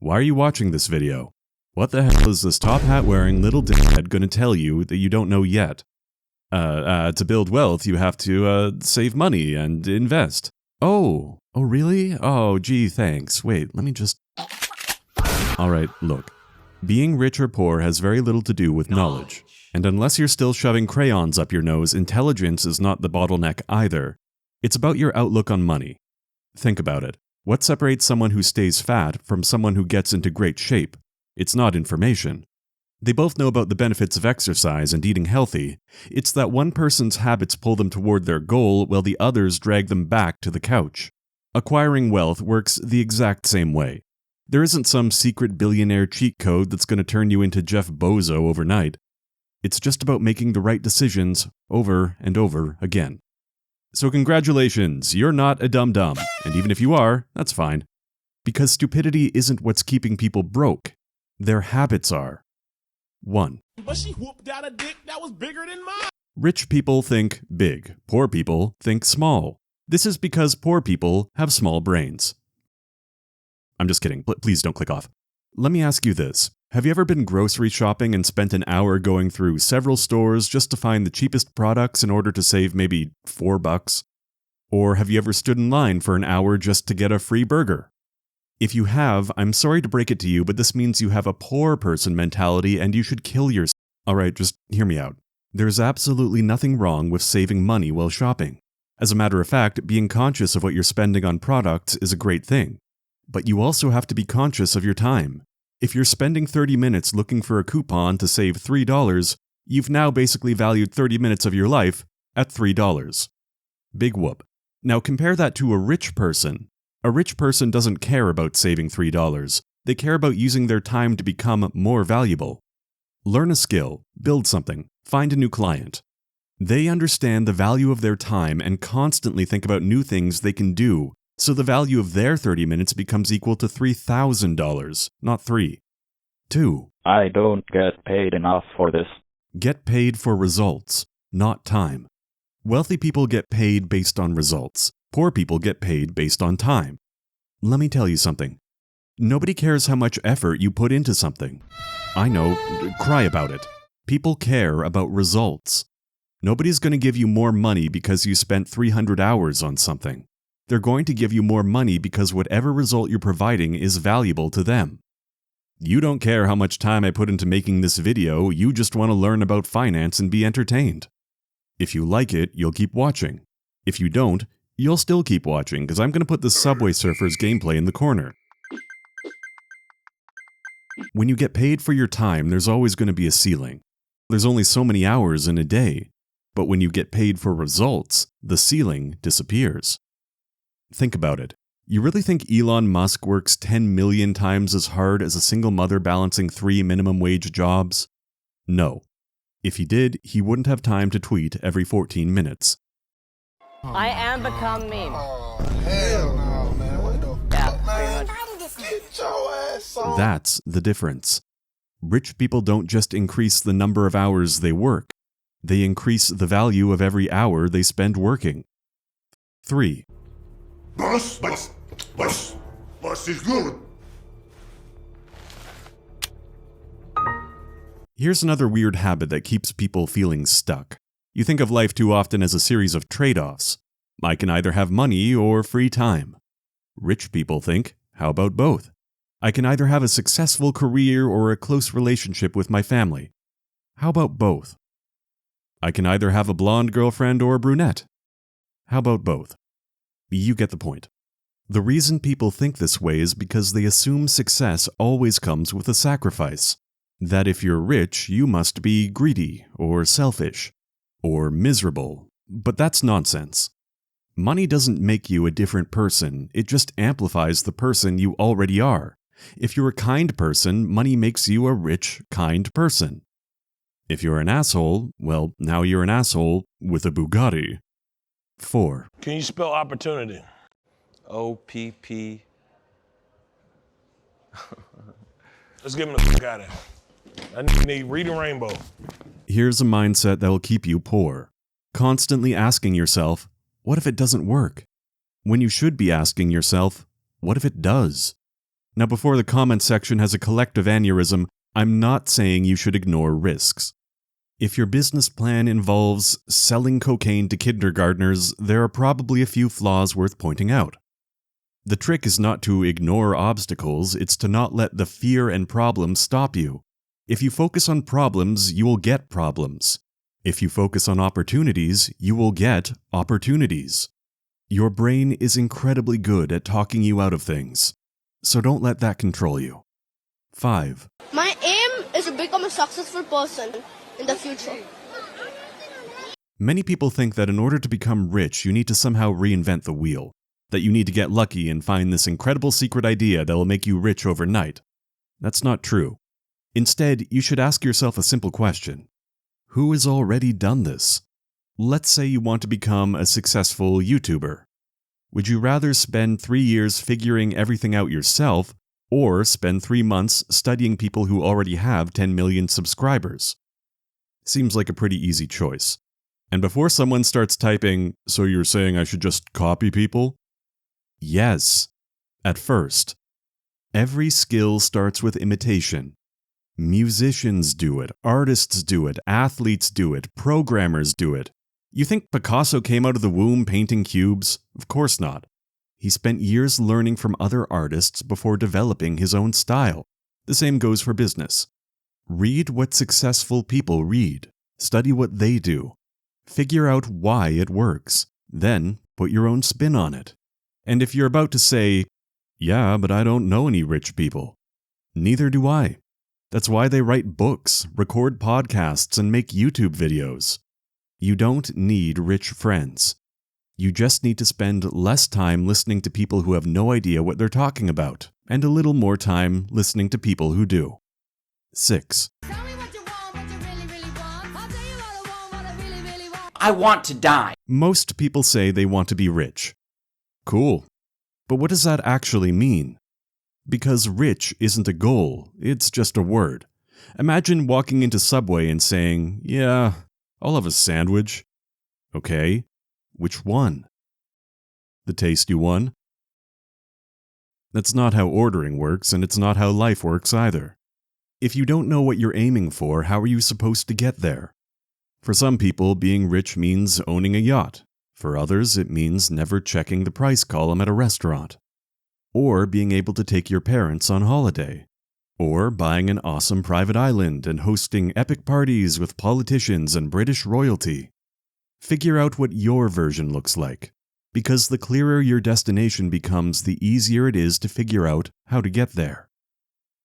Why are you watching this video? What the hell is this top hat wearing little dickhead gonna tell you that you don't know yet? To build wealth, you have to, save money and invest. Oh, really? Oh, gee, thanks. Wait, let me just... Alright, look. Being rich or poor has very little to do with knowledge. And unless you're still shoving crayons up your nose, intelligence is not the bottleneck either. It's about your outlook on money. Think about it. What separates someone who stays fat from someone who gets into great shape? It's not information. They both know about the benefits of exercise and eating healthy. It's that one person's habits pull them toward their goal while the others drag them back to the couch. Acquiring wealth works the exact same way. There isn't some secret billionaire cheat code that's going to turn you into Jeff Bozo overnight. It's just about making the right decisions over and over again. So congratulations, you're not a dum-dum, and even if you are, that's fine. Because stupidity isn't what's keeping people broke. Their habits are. 1. But she whooped out a dick that was bigger than mine. Rich people think big. Poor people think small. This is because poor people have small brains. I'm just kidding. Please don't click off. Let me ask you this. Have you ever been grocery shopping and spent an hour going through several stores just to find the cheapest products in order to save maybe $4? Or have you ever stood in line for an hour just to get a free burger? If you have, I'm sorry to break it to you, but this means you have a poor person mentality and you should kill yourself. Alright, just hear me out. There's absolutely nothing wrong with saving money while shopping. As a matter of fact, being conscious of what you're spending on products is a great thing. But you also have to be conscious of your time. If you're spending 30 minutes looking for a coupon to save $3, you've now basically valued 30 minutes of your life at $3. Big whoop. Now compare that to a rich person. A rich person doesn't care about saving $3. They care about using their time to become more valuable. Learn a skill, build something, find a new client. They understand the value of their time and constantly think about new things they can do, so the value of their 30 minutes becomes equal to $3,000, not $3. 2. I don't get paid enough for this. Get paid for results, not time. Wealthy people get paid based on results. Poor people get paid based on time. Let me tell you something. Nobody cares how much effort you put into something. I know, cry about it. People care about results. Nobody's going to give you more money because you spent 300 hours on something. They're going to give you more money because whatever result you're providing is valuable to them. You don't care how much time I put into making this video, you just want to learn about finance and be entertained. If you like it, you'll keep watching. If you don't, you'll still keep watching because I'm going to put the Subway Surfers gameplay in the corner. When you get paid for your time, there's always going to be a ceiling. There's only so many hours in a day. But when you get paid for results, the ceiling disappears. Think about it. You really think Elon Musk works 10 million times as hard as a single mother balancing 3 minimum wage jobs? No. If he did, he wouldn't have time to tweet every 14 minutes. I am become meme. Oh, hell no, man. What the fuck, man? Get your ass on. That's the difference. Rich people don't just increase the number of hours they work. They increase the value of every hour they spend working. 3. Boss is good. Here's another weird habit that keeps people feeling stuck. You think of life too often as a series of trade-offs. I can either have money or free time. Rich people think, how about both? I can either have a successful career or a close relationship with my family. How about both? I can either have a blonde girlfriend or a brunette. How about both? You get the point. The reason people think this way is because they assume success always comes with a sacrifice. That if you're rich, you must be greedy or selfish or miserable. But that's nonsense. Money doesn't make you a different person, it just amplifies the person you already are. If you're a kind person, money makes you a rich, kind person. If you're an asshole, well, now you're an asshole with a Bugatti. 4. Can you spell opportunity? O-P-P. Let's give him the fuck out of here. I need reading rainbow. Here's a mindset that will keep you poor. Constantly asking yourself, what if it doesn't work? When you should be asking yourself, What if it does? Now, before the comment section has a collective aneurysm, I'm not saying you should ignore risks. If your business plan involves selling cocaine to kindergartners, there are probably a few flaws worth pointing out. The trick is not to ignore obstacles, it's to not let the fear and problems stop you. If you focus on problems, you will get problems. If you focus on opportunities, you will get opportunities. Your brain is incredibly good at talking you out of things, so don't let that control you. 5. My aim is to become a successful person in the future. Many people think that in order to become rich, you need to somehow reinvent the wheel, that you need to get lucky and find this incredible secret idea that will make you rich overnight. That's not true. Instead, you should ask yourself a simple question. Who has already done this? Let's say you want to become a successful YouTuber. Would you rather spend 3 years figuring everything out yourself, or spend 3 months studying people who already have 10 million subscribers? Seems like a pretty easy choice. And before someone starts typing, "So you're saying I should just copy people?" Yes, at first. Every skill starts with imitation. Musicians do it, artists do it, athletes do it, programmers do it. You think Picasso came out of the womb painting cubes? Of course not. He spent years learning from other artists before developing his own style. The same goes for business. Read what successful people read. Study what they do. Figure out why it works. Then put your own spin on it. And if you're about to say, "Yeah, but I don't know any rich people," neither do I. That's why they write books, record podcasts, and make YouTube videos. You don't need rich friends. You just need to spend less time listening to people who have no idea what they're talking about, and a little more time listening to people who do. 6. I want to die. Most people say they want to be rich. Cool. But what does that actually mean? Because rich isn't a goal, it's just a word. Imagine walking into Subway and saying, "Yeah, I'll have a sandwich." Okay, which one? The tasty one? That's not how ordering works, and it's not how life works either. If you don't know what you're aiming for, how are you supposed to get there? For some people, being rich means owning a yacht. For others, it means never checking the price column at a restaurant. Or being able to take your parents on holiday. Or buying an awesome private island and hosting epic parties with politicians and British royalty. Figure out what your version looks like, because the clearer your destination becomes, the easier it is to figure out how to get there.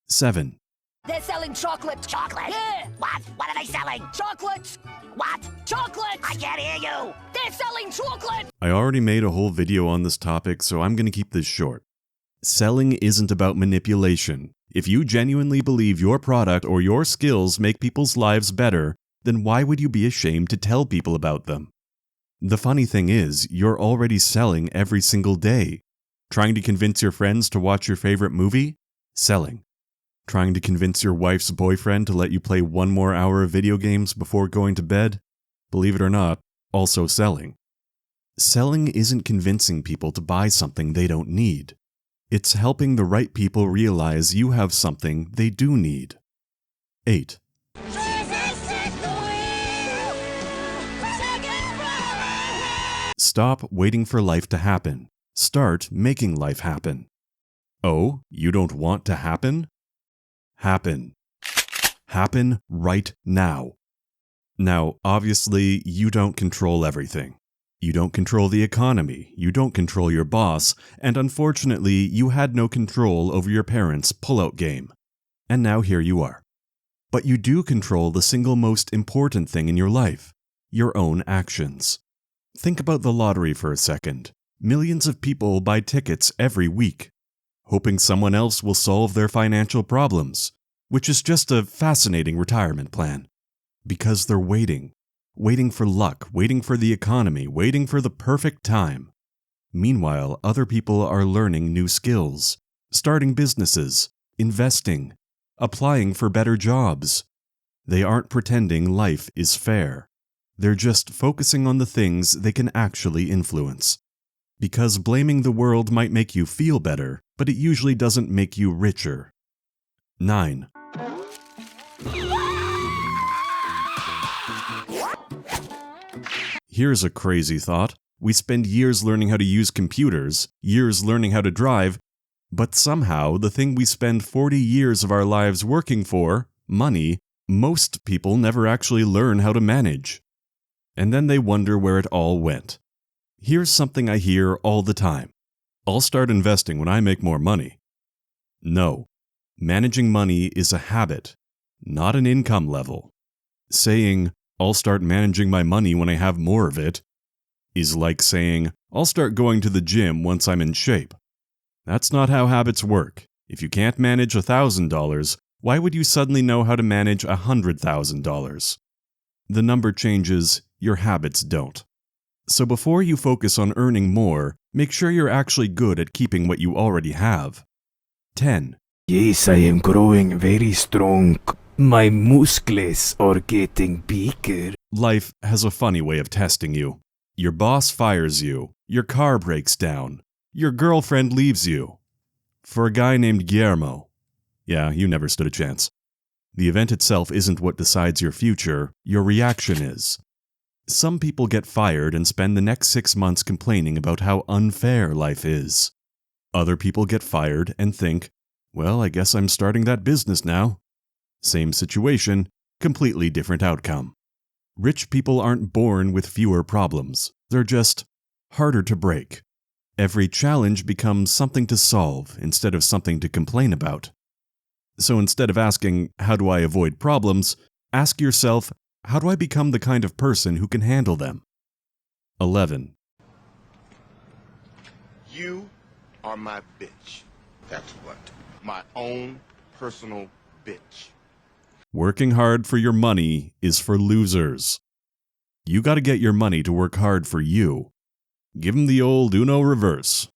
7. They're selling chocolate. Chocolate? Yeah. What? What are they selling? Chocolates. What? Chocolate. I can't hear you. They're selling chocolate. I already made a whole video on this topic, so I'm going to keep this short. Selling isn't about manipulation. If you genuinely believe your product or your skills make people's lives better, then why would you be ashamed to tell people about them? The funny thing is, you're already selling every single day. Trying to convince your friends to watch your favorite movie? Selling. Trying to convince your wife's boyfriend to let you play 1 more hour of video games before going to bed? Believe it or not, also selling. Selling isn't convincing people to buy something they don't need. It's helping the right people realize you have something they do need. 8. Stop waiting for life to happen. Start making life happen. Oh, you don't want to happen? Happen. Happen right now. Now, obviously, you don't control everything. You don't control the economy, you don't control your boss, and unfortunately, you had no control over your parents' pull-out game. And now here you are. But you do control the single most important thing in your life, your own actions. Think about the lottery for a second. Millions of people buy tickets every week, hoping someone else will solve their financial problems, which is just a fascinating retirement plan. Because they're waiting for luck, waiting for the economy, waiting for the perfect time. Meanwhile, other people are learning new skills, starting businesses, investing, applying for better jobs. They aren't pretending life is fair. They're just focusing on the things they can actually influence. Because blaming the world might make you feel better, but it usually doesn't make you richer. 9. Here's a crazy thought. We spend years learning how to use computers, years learning how to drive, but somehow the thing we spend 40 years of our lives working for, money, most people never actually learn how to manage. And then they wonder where it all went. Here's something I hear all the time. I'll start investing when I make more money. No. Managing money is a habit, not an income level. Saying, I'll start managing my money when I have more of it, is like saying, I'll start going to the gym once I'm in shape. That's not how habits work. If you can't manage $1,000, why would you suddenly know how to manage $100,000? The number changes, your habits don't. So before you focus on earning more, make sure you're actually good at keeping what you already have. 10. Yes, I am growing very strong. My muscles are getting bigger. Life has a funny way of testing you. Your boss fires you. Your car breaks down. Your girlfriend leaves you. For a guy named Guillermo, yeah, you never stood a chance. The event itself isn't what decides your future, your reaction is. Some people get fired and spend the next 6 months complaining about how unfair life is. Other people get fired and think, well, I guess I'm starting that business now. Same situation, completely different outcome. Rich people aren't born with fewer problems. They're just harder to break. Every challenge becomes something to solve instead of something to complain about. So instead of asking, how do I avoid problems, ask yourself, how do I become the kind of person who can handle them? 11. You are my bitch. That's what. My own personal bitch. Working hard for your money is for losers. You gotta get your money to work hard for you. Give them the old Uno reverse.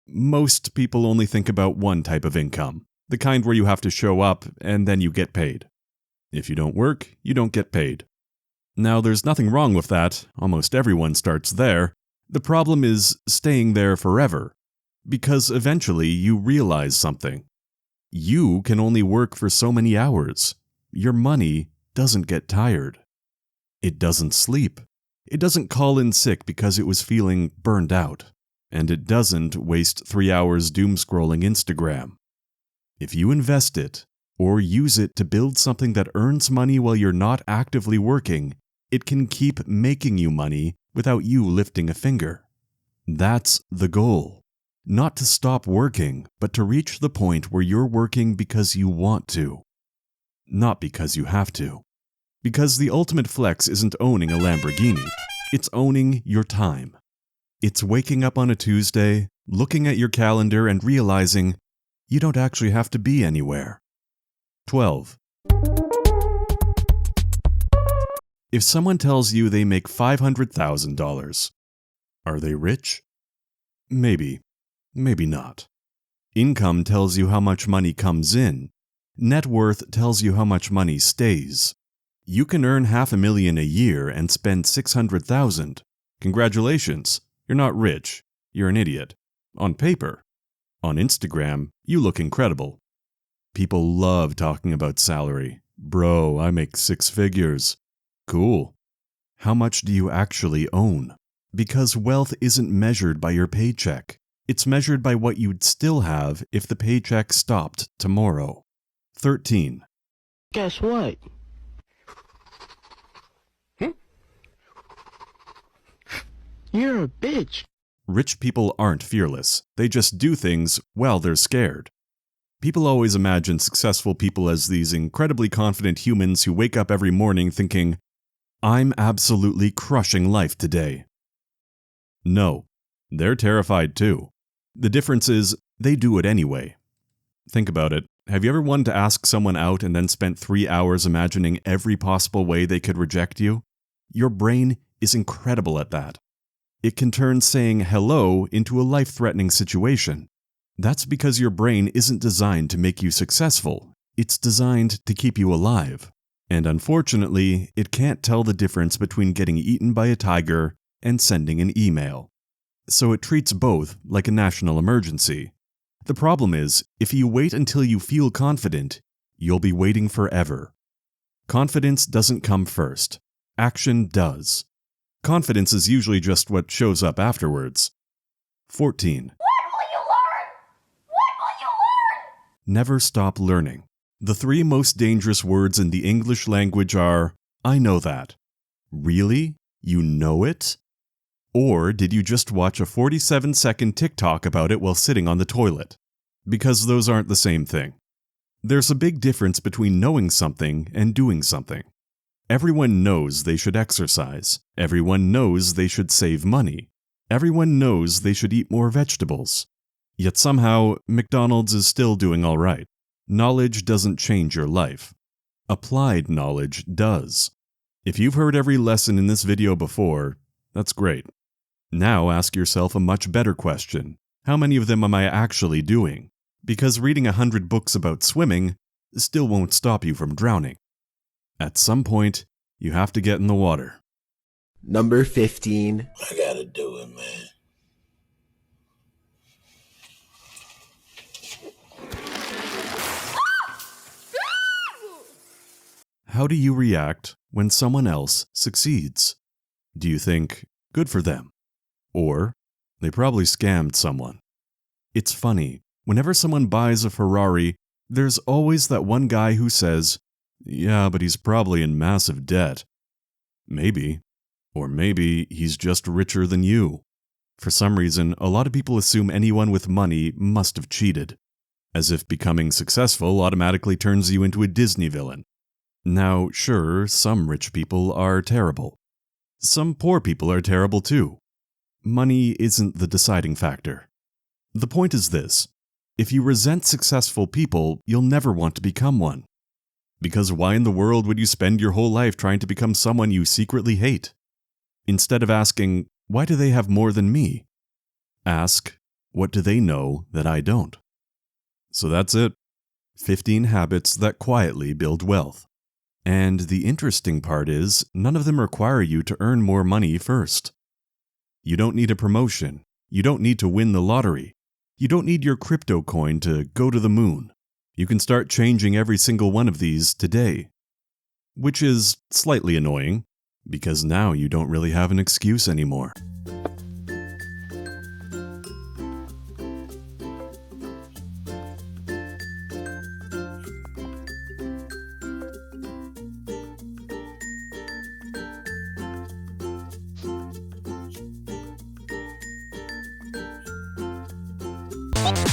Most people only think about one type of income, the kind where you have to show up and then you get paid. If you don't work, you don't get paid. Now, there's nothing wrong with that. Almost everyone starts there. The problem is staying there forever, because eventually you realize something. You can only work for so many hours. Your money doesn't get tired. It doesn't sleep. It doesn't call in sick because it was feeling burned out. And it doesn't waste 3 hours doom-scrolling Instagram. If you invest it, or use it to build something that earns money while you're not actively working, it can keep making you money without you lifting a finger. That's the goal. Not to stop working, but to reach the point where you're working because you want to. Not because you have to. Because the ultimate flex isn't owning a Lamborghini, it's owning your time. It's waking up on a Tuesday, looking at your calendar and realizing you don't actually have to be anywhere. 12. If someone tells you they make $500,000, are they rich? Maybe. Maybe not. Income tells you how much money comes in. Net worth tells you how much money stays. You can earn $500,000 a year and spend $600,000. Congratulations, you're not rich. You're an idiot. On paper. On Instagram, you look incredible. People love talking about salary. Bro, I make 6 figures. Cool. How much do you actually own? Because wealth isn't measured by your paycheck. It's measured by what you'd still have if the paycheck stopped tomorrow. 13. Guess what? You're a bitch. Rich people aren't fearless. They just do things while they're scared. People always imagine successful people as these incredibly confident humans who wake up every morning thinking, I'm absolutely crushing life today. No, they're terrified too. The difference is, they do it anyway. Think about it. Have you ever wanted to ask someone out and then spent 3 hours imagining every possible way they could reject you? Your brain is incredible at that. It can turn saying hello into a life-threatening situation. That's because your brain isn't designed to make you successful. It's designed to keep you alive. And unfortunately, it can't tell the difference between getting eaten by a tiger and sending an email. So it treats both like a national emergency. The problem is, if you wait until you feel confident, you'll be waiting forever. Confidence doesn't come first. Action does. Confidence is usually just what shows up afterwards. 14. Never stop learning. The 3 most dangerous words in the English language are, I know that. Really? You know it? Or did you just watch a 47-second TikTok about it while sitting on the toilet? Because those aren't the same thing. There's a big difference between knowing something and doing something. Everyone knows they should exercise. Everyone knows they should save money. Everyone knows they should eat more vegetables. Yet somehow, McDonald's is still doing all right. Knowledge doesn't change your life. Applied knowledge does. If you've heard every lesson in this video before, that's great. Now ask yourself a much better question. How many of them am I actually doing? Because reading 100 books about swimming still won't stop you from drowning. At some point, you have to get in the water. Number 15. I gotta do it, man. How do you react when someone else succeeds? Do you think, good for them? Or, they probably scammed someone? It's funny, whenever someone buys a Ferrari, there's always that one guy who says, yeah, but he's probably in massive debt. Maybe. Or maybe he's just richer than you. For some reason, a lot of people assume anyone with money must have cheated, as if becoming successful automatically turns you into a Disney villain. Now, sure, some rich people are terrible. Some poor people are terrible too. Money isn't the deciding factor. The point is this: if you resent successful people, you'll never want to become one. Because why in the world would you spend your whole life trying to become someone you secretly hate? Instead of asking, why do they have more than me? Ask, what do they know that I don't? So that's it. 15 habits that quietly build wealth. And the interesting part is, none of them require you to earn more money first. You don't need a promotion. You don't need to win the lottery. You don't need your crypto coin to go to the moon. You can start changing every single one of these today. Which is slightly annoying, because now you don't really have an excuse anymore.